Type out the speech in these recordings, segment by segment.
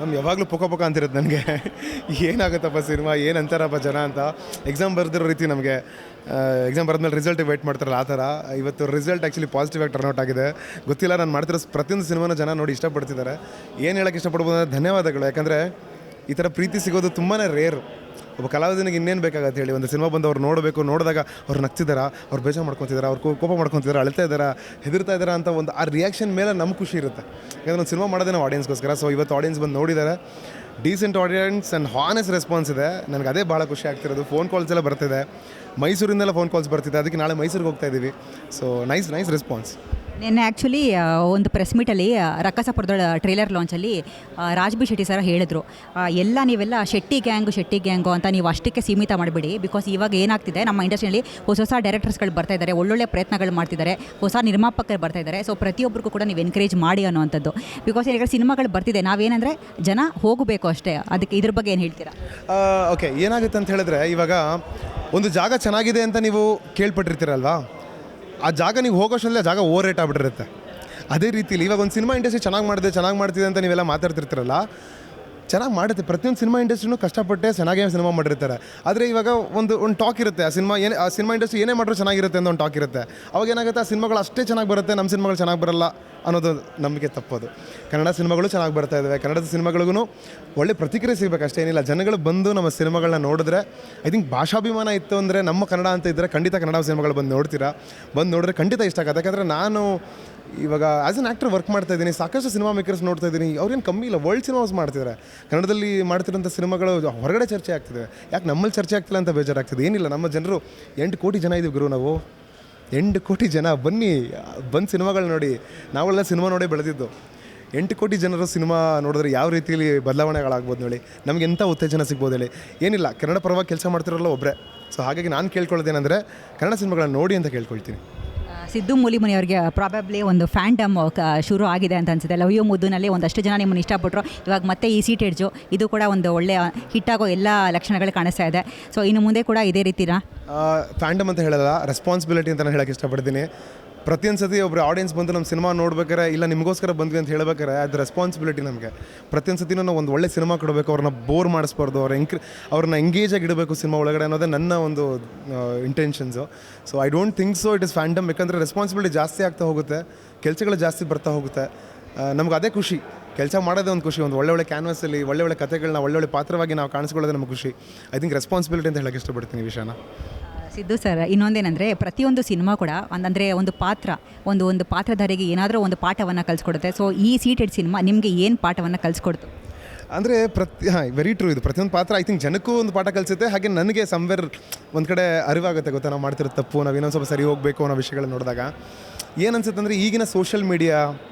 Ma'am ಯಾವಾಗಲೂ ಪೊಕ ಅಂತಿರುತ್ತೆ ನನಗೆ. ಏನಾಗುತ್ತಪ್ಪ ಸಿನಿಮಾ, ಏನು ಅಂತಾರಪ್ಪ ಜನ ಅಂತ. ಎಕ್ಸಾಮ್ ಬರೆದಿರೋ ರೀತಿ ನಮಗೆ ಎಕ್ಸಾಮ್ ಬರೆದ್ಮೇಲೆ ರಿಸಲ್ಟಿಗೆ ವೆಯ್ಟ್ ಮಾಡ್ತಾರಲ್ಲ ಆ ಥರ. ಇವತ್ತು ರಿಸಲ್ಟ್ ಆ್ಯಕ್ಚುಲಿ ಪಾಸಿಟಿವ್ ಆಗಿ ಟರ್ನ್ಔಟ್ ಆಗಿದೆ. ಗೊತ್ತಿಲ್ಲ, ನಾನು ಮಾಡ್ತಿರೋ ಪ್ರತಿಯೊಂದು ಸಿನಿಮಾನ ಜನ ನೋಡಿ ಇಷ್ಟಪಡ್ತಿದ್ದಾರೆ. ಏನು ಹೇಳೋಕ್ಕೆ ಇಷ್ಟಪಡ್ಬೋದು ಅಂದರೆ ಧನ್ಯವಾದಗಳು. ಯಾಕಂದರೆ ಈ ಥರ ಪ್ರೀತಿ ಸಿಗೋದು ತುಂಬಾ ರೇರು. ಒಬ್ಬ ಕಲಾವಿದನಿಗೆ ಇನ್ನೇನು ಬೇಕಾಗತ್ತೆ ಹೇಳಿ. ಒಂದು ಸಿನಿಮಾ ಬಂದು ಅವ್ರು ನೋಡಬೇಕು, ನೋಡಿದಾಗ ಅವ್ರು ನಗ್ತಿದ್ದಾರಾ, ಅವ್ರು ಬೇಜಾರು ಮಾಡ್ಕೊತಿದ್ದಾರೆ, ಅವ್ರು ಕೋಪ ಮಾಡ್ಕೊತಿದ್ದಾರೆ, ಅಳ್ತಾ ಇದ್ದಾರಾ, ಹೆದರ್ತಾ ಇದ್ದಾರಾ ಅಂತ ಒಂದು ಆ ರಿಯಾಕ್ಷನ್ ಮೇಲೆ ನಮ್ಗೆ ಖುಷಿ ಇರುತ್ತೆ. ಯಾಕಂದರೆ ಒಂದು ಸಿನಿಮಾ ಮಾಡೋದೇ ನಾವು ಆಡಿಯನ್ಸ್ಗೋಸ್ಕರ. ಸೊ ಇವತ್ತು ಆಡಿಯನ್ಸ್ ಬಂದು ನೋಡಿದ್ದಾರೆ, decent audience and honest response ಇದೆ. ನನಗೆ ಅದೇ ಭಾಳ ಖುಷಿ ಆಗ್ತಿರೋದು. ಫೋನ್ ಕಾಲ್ಸ್ ಎಲ್ಲ ಬರ್ತಿದೆ, ಮೈಸೂರಿಂದೆಲ್ಲ ಫೋನ್ ಕಾಲ್ಸ್ ಬರ್ತಿದೆ. ಅದಕ್ಕೆ ನಾಳೆ ಮೈಸೂರಿಗೆ ಹೋಗ್ತಾ ಇದ್ದೀವಿ. So nice response. ನಿನ್ನೆ ಆ್ಯಕ್ಚುಲಿ ಒಂದು ಪ್ರೆಸ್ ಮೀಟಲ್ಲಿ ರಕ್ಕಸಪುರದ ಟ್ರೇಲರ್ ಲಾಂಚಲ್ಲಿ ರಾಜ್ ಬಿ ಶೆಟ್ಟಿ ಸರ್ ಹೇಳಿದ್ರು, ನೀವೆಲ್ಲ ಶೆಟ್ಟಿ ಗ್ಯಾಂಗು ಅಂತ ನೀವು ಅಷ್ಟಕ್ಕೆ ಸೀಮಿತ ಮಾಡಿಬಿಡಿ. ಬಿಕಾಸ್ ಇವಾಗ ಏನಾಗ್ತಿದೆ, ನಮ್ಮ ಇಂಡಸ್ಟ್ರಿಯಲ್ಲಿ ಹೊಸ ಡೈರೆಕ್ಟರ್ಸ್ಗಳು ಬರ್ತಾ ಇದ್ದಾರೆ, ಒಳ್ಳೊಳ್ಳೆ ಪ್ರಯತ್ನಗಳು ಮಾಡ್ತಿದ್ದಾರೆ, ಹೊಸ ನಿರ್ಮಾಪಕರು ಬರ್ತಾ ಇದ್ದಾರೆ. ಸೊ ಪ್ರತಿಯೊಬ್ಬರಿಗೂ ಕೂಡ ನೀವು ಎನ್ಕರೇಜ್ ಮಾಡಿ ಅನ್ನೋವಂಥದ್ದು. ಬಿಕಾಸ್ ಈಗ ಸಿನಿಮಾಗಳು ಬರ್ತಿದೆ, ನಾವೇನಂದರೆ ಜನ ಹೋಗಬೇಕು ಅಷ್ಟೇ. ಅದಕ್ಕೆ ಇದ್ರ ಬಗ್ಗೆ ಏನು ಹೇಳ್ತೀರಾ? ಓಕೆ, ಏನಾಗುತ್ತೆ ಅಂತ ಹೇಳಿದ್ರೆ, ಇವಾಗ ಒಂದು ಜಾಗ ಚೆನ್ನಾಗಿದೆ ಅಂತ ನೀವು ಕೇಳ್ಪಟ್ಟಿರ್ತೀರಲ್ವಾ, ಆ ಜಾಗ ನೀವು ಹೋಗೋಷ್ಟಲ್ಲೇ ಆ ಜಾಗ ಓವರ್ ರೇಟ್ ಆಗಿಬಿಟ್ಟಿರುತ್ತೆ. ಅದೇ ರೀತಿಲಿ ಇವಾಗ ಒಂದು ಸಿನಿಮಾ ಇಂಡಸ್ಟ್ರಿ ಚೆನ್ನಾಗಿ ಮಾಡ್ತಿದೆ ಅಂತ ನೀವೆಲ್ಲ ಮಾತಾಡ್ತಿರ್ತೀರಲ್ಲ, ಚೆನ್ನಾಗಿ ಮಾಡುತ್ತೆ. ಪ್ರತಿಯೊಂದು ಸಿನಿಮಾ ಇಂಡಸ್ಟ್ರಿನೂ ಕಷ್ಟಪಟ್ಟೆ ಚೆನ್ನಾಗೇ ಸಿನಿಮಾ ಮಾಡಿರ್ತಾರೆ. ಆದರೆ ಇವಾಗ ಒಂದು ಟಾಕ್ ಇರುತ್ತೆ, ಆ ಸಿನಿಮಾ ಇಂಡಸ್ಟ್ರಿ ಏನೇ ಮಾಡಿದ್ರು ಚೆನ್ನಾಗಿರುತ್ತೆ ಅಂತ ಒಂದು ಟಾಕ್ ಇರುತ್ತೆ. ಅವಾಗ ಏನಾಗುತ್ತೆ, ಆ ಸಿನಿಮಾಗಳು ಅಷ್ಟೇ ಚೆನ್ನಾಗಿ ಬರುತ್ತೆ, ನಮ್ಮ ಸಿನಿಮಾಗಳು ಚೆನ್ನಾಗಿ ಬರಲ್ಲ ಅನ್ನೋದು ನಂಬಿಕೆ ತಪ್ಪೋದು. ಕನ್ನಡ ಸಿನಿಮಾಗಳು ಚೆನ್ನಾಗಿ ಬರ್ತಾ ಇದ್ದಾವೆ. ಕನ್ನಡದ ಸಿನಿಮಾಗಳಿಗೂ ಒಳ್ಳೆ ಪ್ರತಿಕ್ರಿಯೆ ಸಿಗಬೇಕು, ಅಷ್ಟೇನಿಲ್ಲ. ಜನಗಳು ಬಂದು ನಮ್ಮ ಸಿನಿಮಾಗಳನ್ನ ನೋಡಿದ್ರೆ, ಐ ಥಿಂಕ್ ಭಾಷಾಭಿಮಾನ ಇತ್ತು ಅಂದರೆ, ನಮ್ಮ ಕನ್ನಡ ಅಂತ ಇದ್ದರೆ ಖಂಡಿತ ಕನ್ನಡ ಸಿನಿಮಾಗಳು ಬಂದು ನೋಡಿದ್ರೆ ಖಂಡಿತ ಇಷ್ಟ ಆಗುತ್ತೆ. ಯಾಕಂದರೆ ನಾನು ಇವಾಗ ಆ್ಯಸ್ ಅನ್ ಆ್ಯಕ್ಟರ್ ವರ್ಕ್ ಮಾಡ್ತಾ ಇದ್ದೀನಿ, ಸಾಕಷ್ಟು ಸಿನಿಮಾ ಮೇಕರ್ಸ್ ನೋಡ್ತಾ ಇದ್ದೀನಿ. ಅವ್ರೇನು ಕಮ್ಮಿ ಇಲ್ಲ, ವರ್ಲ್ಡ್ ಸಿನಿಮಾಸ್ ಮಾಡ್ತಿದ್ದಾರೆ. ಕನ್ನಡದಲ್ಲಿ ಮಾಡ್ತಿರೋಂಥ ಸಿನಿಮಾಗಳು ಹೊರಗಡೆ ಚರ್ಚೆ ಆಗ್ತಿದೆ. ಯಾಕೆ ನಮ್ಮಲ್ಲಿ ಚರ್ಚೆ ಆಗ್ತಿಲ್ಲ ಅಂತ ಬೇಜಾರಾಗ್ತಿದೆ. ಏನಿಲ್ಲ, ನಮ್ಮ ಜನರು 8 ಕೋಟಿ ಜನ ಇದ್ದೀವಿ ಗುರು. ನಾವು 8 ಕೋಟಿ ಜನ ಬಂದು ಸಿನಿಮಾಗಳು ನೋಡಿ. ನಾವೆಲ್ಲ ಸಿನಿಮಾ ನೋಡೇ ಬೆಳೆದಿದ್ದು. 8 ಕೋಟಿ ಜನರು ಸಿನಿಮಾ ನೋಡಿದ್ರೆ ಯಾವ ರೀತಿಯಲ್ಲಿ ಬದಲಾವಣೆಗಳಾಗ್ಬೋದು ನೋಡಿ, ನಮ್ಗೆ ಎಂಥ ಉತ್ತೇಜನ ಸಿಗ್ಬೋದು ಹೇಳಿ. ಏನಿಲ್ಲ, ಕನ್ನಡ ಪರವಾಗಿ ಕೆಲಸ ಮಾಡ್ತಿರೋಲ್ಲ ಒಬ್ಬರೇ. ಸೊ ಹಾಗಾಗಿ ನಾನು ಕೇಳ್ಕೊಳ್ಳೋದೇನೆಂದರೆ, ಕನ್ನಡ ಸಿನಿಮಾಗಳನ್ನ ನೋಡಿ ಅಂತ ಕೇಳ್ಕೊಳ್ತೀನಿ. ಸಿದ್ದು ಮೂಲಿಮನಿ ಅವರಿಗೆ ಪ್ರಾಬಬ್ಲಿ ಒಂದು ಫ್ಯಾಂಡಮ್ ಶುರು ಆಗಿದೆ ಅಂತ ಅನ್ಸುತ್ತೆ. ಲವ್ ಯು ಮುದ್ದುನಲ್ಲಿ ಒಂದಷ್ಟು ಜನ ನಿಮ್ಮನ್ನು ಇಷ್ಟಪಟ್ಟರು. ಇವಾಗ ಮತ್ತೆ ಈ ಸೀಟ್ ಎಡ್ಜು ಇದು ಕೂಡ ಒಂದು ಒಳ್ಳೆಯ ಹಿಟ್ಟಾಗೋ ಎಲ್ಲ ಲಕ್ಷಣಗಳು ಕಾಣಿಸ್ತಾ ಇದೆ. ಸೊ ಇನ್ನು ಮುಂದೆ ಕೂಡ ಇದೇ ರೀತಿನಾ? ಫ್ಯಾಂಡಮ್ ಅಂತ ಹೇಳಲ್ಲ, ರೆಸ್ಪಾನ್ಸಿಬಿಲಿಟಿ ಅಂತ ನಾನು ಹೇಳೋಕ್ಕೆ ಇಷ್ಟಪಡ್ತೀನಿ. ಪ್ರತಿಯೊಂದು ಸತಿ ಒಬ್ಬರು ಆಡಿಯನ್ಸ್ ಬಂದು ನಮ್ಮ ಸಿನಿಮಾ ನೋಡ್ಬೇಕಾರೆ, ಇಲ್ಲ ನಿಮಗೋಸ್ಕರ ಬಂದ್ವಿ ಅಂತ ಹೇಳ್ಬೇಕಾರೆ, ಅದು ರೆಸ್ಪಾನ್ಸಿಬಿಲಿಟಿ ನಮಗೆ. ಪ್ರತಿಯೊಂದು ಸತಿನೂ ನಾವು ಒಂದು ಒಳ್ಳೆ ಸಿನಿಮಾ ಕೊಡಬೇಕು, ಅವ್ರನ್ನ ಬೋರ್ ಮಾಡಿಸ್ಬಾರ್ದು, ಅವ್ರನ್ನ ಎಂಗೇಜ್ ಆಗಿ ಇಡಬೇಕು ಸಿನಿಮಾ ಒಳಗಡೆ ಅನ್ನೋದೇ ನನ್ನ ಒಂದು intentions. So I don't think so it is fandom. ಯಾಕಂದರೆ ರೆಸ್ಪಾನ್ಸಿಬಿಲಿಟಿ ಜಾಸ್ತಿ ಆಗ್ತಾ ಹೋಗುತ್ತೆ, ಕೆಲಸಗಳು ಜಾಸ್ತಿ ಬರ್ತಾ ಹೋಗುತ್ತೆ. ನಮ್ಗೆ ಅದೇ ಖುಷಿ, ಕೆಲಸ ಮಾಡೋದೇ ಒಂದು ಖುಷಿ. ಒಂದು ಒಳ್ಳೆ ಕ್ಯಾನ್ವಾಸಲ್ಲಿ ಒಳ್ಳೆ ಕಥೆಗಳನ್ನ ಒಳ್ಳೆ ಪಾತ್ರವಾಗಿ ನಾವು ಕಾಣಿಸ್ಕೊಳ್ಳೋದೇ ನಮಗೆ ಖುಷಿ. ಐ ಥಿಂಕ್ ರೆಸ್ಪಾನ್ಸಿಬಿಲಿಟಿ ಅಂತ ಹೇಳೋಕ್ಕೆ ಇಷ್ಟಪಡ್ತೀನಿ ವಿಷಯನ. ಸಿದ್ದು ಸರ್, ಇನ್ನೊಂದೇನೆಂದರೆ ಪ್ರತಿಯೊಂದು ಸಿನಿಮಾ ಕೂಡ ಅಂದರೆ ಒಂದು ಪಾತ್ರಧಾರಿಗೆ ಏನಾದರೂ ಒಂದು ಪಾಠವನ್ನು ಕಲಿಸ್ಕೊಡುತ್ತೆ. ಸೊ ಈ ಸೀಟೆಡ್ ಸಿನಿಮಾ ನಿಮಗೆ ಏನು ಪಾಠವನ್ನು ಕಲಿಸ್ಕೊಡ್ತು? ಅಂದರೆ ವೆರಿ ಟ್ರೂ. ಇದು ಪ್ರತಿಯೊಂದು ಪಾತ್ರ ಐ ಥಿಂಕ್ ಜನಕ್ಕೂ ಒಂದು ಪಾಠ ಕಲಿಸುತ್ತೆ. ಹಾಗೆ ನನಗೆ ಸಮ್ವೇರ್ ಒಂದು ಕಡೆ ಅರಿವಾಗುತ್ತೆ, ಗೊತ್ತಾ, ನಾವು ಮಾಡ್ತಿರೋ ತಪ್ಪು, ನಾವು ಇನ್ನೊಂದು ಸ್ವಲ್ಪ ಸರಿ ಹೋಗಬೇಕು ಅನ್ನೋ ವಿಷಯಗಳನ್ನ ನೋಡಿದಾಗ ಏನು ಅನ್ಸುತ್ತೆ ಅಂದರೆ, ಈಗಿನ ಸೋಷಿಯಲ್ ಮೀಡಿಯಾ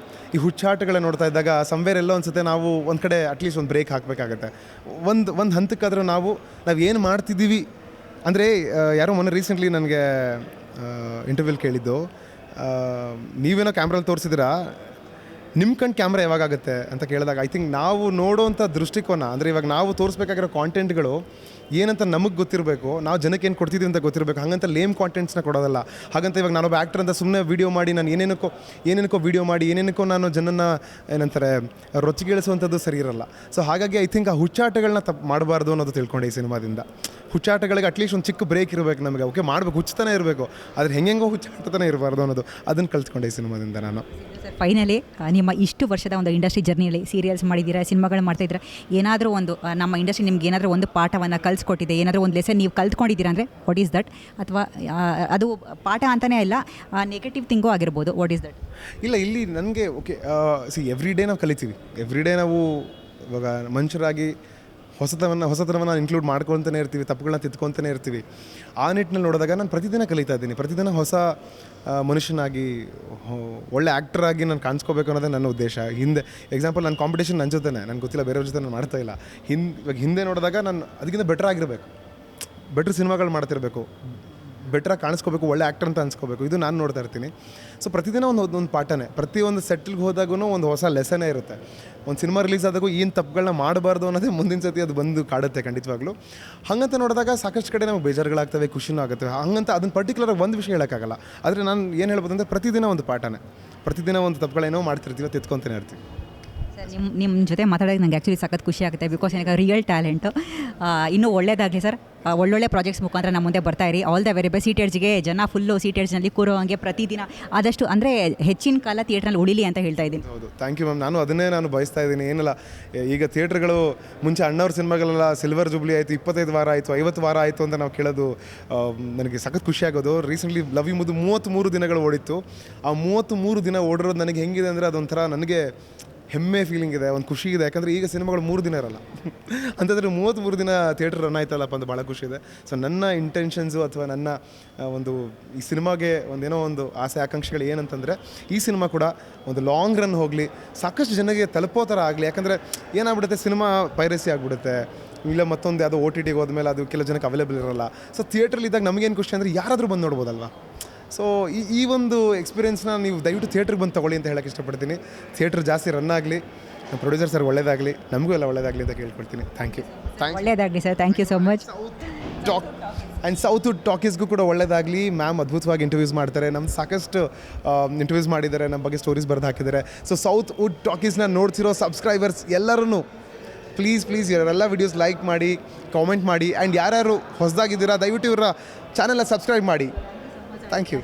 ಈ ಹುಚ್ಚಾಟಗಳನ್ನ ನೋಡ್ತಾ ಇದ್ದಾಗ ಸಮ್ವೇರ್ ಎಲ್ಲೋ ಅನ್ಸುತ್ತೆ ನಾವು ಒಂದು ಕಡೆ ಅಟ್ಲೀಸ್ಟ್ ಒಂದು ಬ್ರೇಕ್ ಹಾಕಬೇಕಾಗತ್ತೆ. ಒಂದು ಹಂತಕ್ಕಾದರೂ ನಾವು ಏನು ಮಾಡ್ತಿದ್ದೀವಿ ಅಂದರೆ, ಯಾರೋ ಮೊನ್ನೆ ರೀಸೆಂಟ್ಲಿ ನನಗೆ ಇಂಟರ್ವ್ಯೂಲಿ ಕೇಳಿದ್ದು, ನೀವೇನೋ ಕ್ಯಾಮ್ರಲ್ಲಿ ತೋರಿಸಿದ್ದೀರಾ, ನಿಮ್ಮ ಕಣ್ಣು ಕ್ಯಾಮ್ರಾ ಯಾವಾಗುತ್ತೆ ಅಂತ ಕೇಳಿದಾಗ ಐ ಥಿಂಕ್ ನಾವು ನೋಡೋವಂಥ ದೃಷ್ಟಿಕೋನ ಅಂದರೆ, ಇವಾಗ ನಾವು ತೋರಿಸ್ಬೇಕಾಗಿರೋ ಕಾಂಟೆಂಟ್ಗಳು ಏನಂತ ನಮಗೆ ಗೊತ್ತಿರಬೇಕು, ನಾವು ಜನಕ್ಕೆ ಏನು ಕೊಡ್ತಿದ್ದೀವಿ ಅಂತ ಗೊತ್ತಿರಬೇಕು. ಹಾಗಂತ ಲೇಮ್ ಕಾಂಟೆಂಟ್ಸ್ನ ಕೊಡೋದಲ್ಲ. ಹಾಗಂತ ಇವಾಗ ನಾನೊಬ್ಬ ಆ್ಯಕ್ಟರ್ ಅಂತ ಸುಮ್ಮನೆ ವೀಡಿಯೋ ಮಾಡಿ ನಾನು ಏನೇನಕ್ಕೋ ವೀಡಿಯೋ ಮಾಡಿ ನಾನು ಜನನ್ನು ಏನಂತಾರೆ ರೊಚ್ಚಿಗೇಳಿಸುವಂಥದ್ದು ಸರಿ ಇರಲ್ಲ. ಸೊ ಹಾಗಾಗಿ ಐ ಥಿಂಕ್ ಆ ಹುಚ್ಚಾಟಗಳನ್ನ ಮಾಡಬಾರ್ದು ಅನ್ನೋದು ತಿಳ್ಕೊಂಡೆ ಈ ಸಿನಿಮಾದಿಂದ. ಹುಚ್ಚಾಟಗಳಿಗೆ ಅಟ್ಲೀಸ್ಟ್ ಒಂದು ಚಿಕ್ಕ ಬ್ರೇಕ್ ಇರಬೇಕು ನಮಗೆ. ಓಕೆ, ಮಾಡಬೇಕು, ಹುಚ್ಚತನೇ ಇರಬೇಕು, ಆದರೆ ಹೆಂಗೆಂಗೋ ಹುಚ್ಚಾಟತನೇ ಇರಬಾರ್ದು ಅನ್ನೋದು, ಅದನ್ನು ಕಲ್ತ್ಕೊಂಡೆ ಈ ಸಿನಿಮಾದಿಂದ ನಾನು. ಸರ್, ಫೈನಲಿ ನಿಮ್ಮ ಇಷ್ಟು ವರ್ಷದ ಒಂದು ಇಂಡಸ್ಟ್ರಿ ಜರ್ನಿಯಲ್ಲಿ ಸೀರಿಯಲ್ಸ್ ಮಾಡಿದ್ದೀರಾ, ಸಿನಿಮಾಗಳು ಮಾಡ್ತಾಯಿದ್ದೀರಾ, ಏನಾದರೂ ಒಂದು ನಮ್ಮ ಇಂಡಸ್ಟ್ರಿ ನಿಮ್ಗೆ ಏನಾದರೂ ಒಂದು ಪಾಠವನ್ನು ಕಲಿಸ್ಕೊಟ್ಟಿದೆ, ಏನಾದರೂ ಒಂದು ಲೆಸನ್ ನೀವು ಕಲ್ತ್ಕೊಂಡಿದ್ದೀರಾ ಅಂದರೆ ವಾಟ್ ಈಸ್ ದಟ್? ಅಥವಾ ಅದು ಪಾಠ ಅಂತಲೇ ಇಲ್ಲ, ನೆಗೆಟಿವ್ ಥಿಂಗೂ ಆಗಿರ್ಬೋದು, ವಾಟ್ ಈಸ್ ದಟ್? ಇಲ್ಲ, ಇಲ್ಲಿ ನನಗೆ ಓಕೆ, ಎವ್ರಿ ಡೇ ನಾವು ಕಲಿತೀವಿ. ಎವ್ರಿ ಡೇ ನಾವು ಇವಾಗ ಮನುಷ್ಯರಾಗಿ ಹೊಸತನವನ್ನು ಇನ್ಕ್ಲೂಡ್ ಮಾಡ್ಕೊಳ್ತಾನೆ ಇರ್ತೀವಿ, ತಪ್ಪುಗಳನ್ನ ತಿದ್ಕೊತಾನೆ ಇರ್ತೀವಿ. ಆ ನಿಟ್ಟಿನಲ್ಲಿ ನೋಡಿದಾಗ ನಾನು ಪ್ರತಿದಿನ ಕಲಿತಾ ಇದ್ದೀನಿ. ಪ್ರತಿದಿನ ಹೊಸ ಮನುಷ್ಯನಾಗಿ, ಒಳ್ಳೆ ಆ್ಯಕ್ಟರ್ ಆಗಿ ನಾನು ಕಾಣಿಸ್ಕೋಬೇಕು ಅನ್ನೋದೇ ನನ್ನ ಉದ್ದೇಶ. ಎಕ್ಸಾಂಪಲ್ ನನ್ನ ಕಾಂಪಿಟೇಷನ್ ನನ್ನ ಜೊತೆನೇ, ನನಗೆ ಗೊತ್ತಿಲ್ಲ, ಬೇರೆಯವ್ರ ಜೊತೆ ನಾನು ಮಾಡ್ತಾ ಇಲ್ಲ. ಇವಾಗ ಹಿಂದೆ ನೋಡಿದಾಗ ನಾನು ಅದಕ್ಕಿಂತ ಬೆಟರ್ ಆಗಿರಬೇಕು, ಬೆಟ್ರ್ ಸಿನಿಮಾಗಳು ಮಾಡ್ತಿರಬೇಕು, ಬೆಟ್ರಾಗಿ ಕಾಣಿಸ್ಕೋಬೇಕು, ಒಳ್ಳೆ ಆ್ಯಕ್ಟರ್ ಅಂತ ಅನ್ಸ್ಕೋಬೇಕು. ಇದು ನಾನು ನೋಡ್ತಾ ಇರ್ತೀನಿ. ಸೊ ಪ್ರತಿದಿನ ಒಂದು ಪಾಠನೇ. ಪ್ರತಿಯೊಂದು ಸೆಟ್ಲ್ಗೆ ಹೋದಾಗೂ ಒಂದು ಹೊಸ ಲೆಸನೇ ಇರುತ್ತೆ. ಒಂದು ಸಿನಿಮಾ ರಿಲೀಸ್ ಆದಾಗೂ ಏನು ತಪ್ಪುಗಳನ್ನ ಮಾಡಬಾರ್ದು ಅನ್ನೋದೇ ಮುಂದಿನ ಸತಿ ಅದು ಬಂದು ಕಾಡುತ್ತೆ ಖಂಡಿತವಾಗ್ಲೂ. ಹಾಗಂತ ನೋಡಿದಾಗ ಸಾಕಷ್ಟು ಕಡೆ ನಮಗೆ ಬೇಜಾರುಗಳಾಗ್ತವೆ, ಖುಷಿನೂ ಆಗುತ್ತೆ. ಹಾಗಂತ ಅದನ್ನು ಪರ್ಟಿಕ್ಯುಲರ್ ಒಂದು ವಿಷಯ ಹೇಳೋಕ್ಕಾಗಲ್ಲ. ಆದರೆ ನಾನು ಏನು ಹೇಳ್ಬೋದು ಅಂದರೆ, ಪ್ರತಿದಿನ ಒಂದು ಪಾಠನೇ. ಪ್ರತಿದಿನ ಒಂದು ತಪ್ಪುಗಳೇನೋ ಮಾಡ್ತಿರ್ತೀವಿ, ತಿದ್ಕೊತಾನೆ ಇರ್ತೀವಿ. ಸರ್, ನಿಮ್ಮ ಜೊತೆ ಮಾತಾಡೋಕ್ಕೆ ನಂಗೆ ಆ್ಯಕ್ಚುಲಿ ಸಖತ್ ಖುಷಿ ಆಗುತ್ತೆ ಬಿಕಾಸ್ ನನಗೆ ರಿಯಲ್ ಟ್ಯಾಲೆಂಟು. ಇನ್ನೂ ಒಳ್ಳೇದಾಗಲಿ ಸರ್, ಒಳ್ಳೊಳ್ಳೆ ಪ್ರಾಜೆಕ್ಟ್ಸ್ ಮುಖಾಂತರ ನಮ್ಮ ಮುಂದೆ ಬರ್ತಾ ಇರಿ. All the very best. ಸೀಟೇಡ್ಸ್ಗೆ ಜನ ಫುಲ್ಲು ಸೀಟೇಡ್ಸ್ನಲ್ಲಿ ಕೂರೋ ಹಂಗೆ ಪ್ರತಿದಿನ ಆದಷ್ಟು ಅಂದರೆ ಹೆಚ್ಚಿನ ಕಾಲ ಥಿಯೇಟ್ರಲ್ಲಿ ಉಳಿಲಿ ಅಂತ ಹೇಳ್ತಾ ಇದ್ದೀನಿ. ಹೌದು, ಥ್ಯಾಂಕ್ ಯು ಮ್ಯಾಮ್. ನಾನು ಬಯಸ್ತಾ ಇದ್ದೀನಿ. ಏನಿಲ್ಲ, ಈಗ ಥಿಯೇಟ್ರ್ಗಳು ಮುಂಚೆ ಅಣ್ಣವ್ರ ಸಿನಿಮಾಗಳೆಲ್ಲ ಸಿಲ್ವರ್ ಜೂಬ್ಲಿ ಆಯಿತು, 25 ವಾರ ಆಯಿತು, 50 ವಾರ ಆಯಿತು ಅಂತ ನಾವು ಕೇಳೋದು ನನಗೆ ಸಖತ್ ಖುಷಿ ಆಗೋದು. ರೀಸೆಂಟ್ಲಿ ಲವ್ ಯು ಮುದ್ದು 33 ದಿನಗಳು ಓಡಿತ್ತು. ಆ 33 ದಿನ ಓಡಿರೋದು ನನಗೆ ಹೆಂಗಿದೆ ಅಂದರೆ ಅದೊಂಥರ ನನಗೆ ಹೆಮ್ಮೆ ಫೀಲಿಂಗ್ ಇದೆ, ಒಂದು ಖುಷಿ ಇದೆ. ಯಾಕಂದರೆ ಈಗ ಸಿನಿಮಾಗಳು 3 ದಿನ ಇರಲ್ಲ ಅಂತಂದರೆ 33 ದಿನ ಥಿಯೇಟ್ರ್ ರನ್ ಆಯ್ತಲ್ಲಪ್ಪ ಅಂತ ಭಾಳ ಖುಷಿ ಇದೆ. ಸೊ ನನ್ನ ಇಂಟೆನ್ಷನ್ಸು ಅಥವಾ ನನ್ನ ಒಂದು ಈ ಸಿನಿಮಾಗೆ ಒಂದೇನೋ ಒಂದು ಆಸೆ ಆಕಾಂಕ್ಷೆಗಳು ಏನಂತಂದರೆ ಈ ಸಿನಿಮಾ ಕೂಡ ಒಂದು ಲಾಂಗ್ ರನ್ ಹೋಗಲಿ, ಸಾಕಷ್ಟು ಜನಕ್ಕೆ ತಲುಪೋ ಥರ ಆಗಲಿ. ಯಾಕಂದರೆ ಏನಾಗ್ಬಿಡುತ್ತೆ, ಸಿನಿಮಾ ಪೈರಸಿ ಆಗಿಬಿಡುತ್ತೆ, ಇಲ್ಲ ಮತ್ತೊಂದು ಯಾವುದೋ OTTಗೆ ಹೋದ್ಮೇಲೆ ಅದು ಕೆಲವು ಜನಕ್ಕೆ ಅವೈಲೇಬಲ್ ಇರೋಲ್ಲ. ಸೊ ಥಿಯೇಟ್ರಲ್ಲಿ ಇದ್ದಾಗ ನಮಗೇನು ಖುಷಿ ಅಂದರೆ ಯಾರಾದರೂ ಬಂದು ನೋಡ್ಬೋದಲ್ವಾ. ಸೊ ಈ ಒಂದು ಎಕ್ಸ್ಪೀರಿಯೆನ್ಸ್ನ ನೀವು ದಯವಿಟ್ಟು ಥಿಯೇಟ್ರಿಗೆ ಬಂದು ತೊಗೊಳ್ಳಿ ಅಂತ ಹೇಳೋಕ್ಕೆ ಇಷ್ಟಪಡ್ತೀನಿ. ಥಿಯೇಟ್ರ್ ಜಾಸ್ತಿ ರನ್ ಆಗಲಿ, ನಮ್ಮ ಪ್ರೊಡ್ಯೂಸರ್ ಸರ್ ಒಳ್ಳೇದಾಗಲಿ, ನಮಗೂ ಎಲ್ಲ ಒಳ್ಳೇದಾಗಲಿ ಅಂತ ಕೇಳ್ಕೊಳ್ತೀನಿ. Thank you. ಒಳ್ಳೇದಾಗಲಿ sir, thank you so much. South ಟಾಕೀಸ್ಗೂ ಕೂಡ ಒಳ್ಳೇದಾಗಲಿ. ಮ್ಯಾಮ್ ಅದ್ಭುತವಾಗಿ ಇಂಟರ್ವ್ಯೂಸ್ ಮಾಡ್ತಾರೆ, ನಮ್ಮ ಸಾಕಷ್ಟು ಇಂಟರ್ವ್ಯೂಸ್ ಮಾಡಿದ್ದಾರೆ, ನಮ್ಮ ಬಗ್ಗೆ ಸ್ಟೋರೀಸ್ ಬರೆದು ಹಾಕಿದ್ದಾರೆ. ಸೊ ಸೌತ್ ವುಡ್ ಟಾಕೀಸ್ನ ನೋಡ್ತಿರೋ ಸಬ್ಸ್ಕ್ರೈಬರ್ಸ್ ಎಲ್ಲರೂ ಪ್ಲೀಸ್ ಇವರೆಲ್ಲ ವೀಡಿಯೋಸ್ ಲೈಕ್ ಮಾಡಿ, ಕಾಮೆಂಟ್ ಮಾಡಿ, ಆ್ಯಂಡ್ ಯಾರ್ಯಾರು ಹೊಸದಾಗಿದ್ದೀರಾ ದಯವಿಟ್ಟು ಇವರ ಚಾನೆಲ್ನ ಸಬ್ಸ್ಕ್ರೈಬ್ ಮಾಡಿ. Thank you.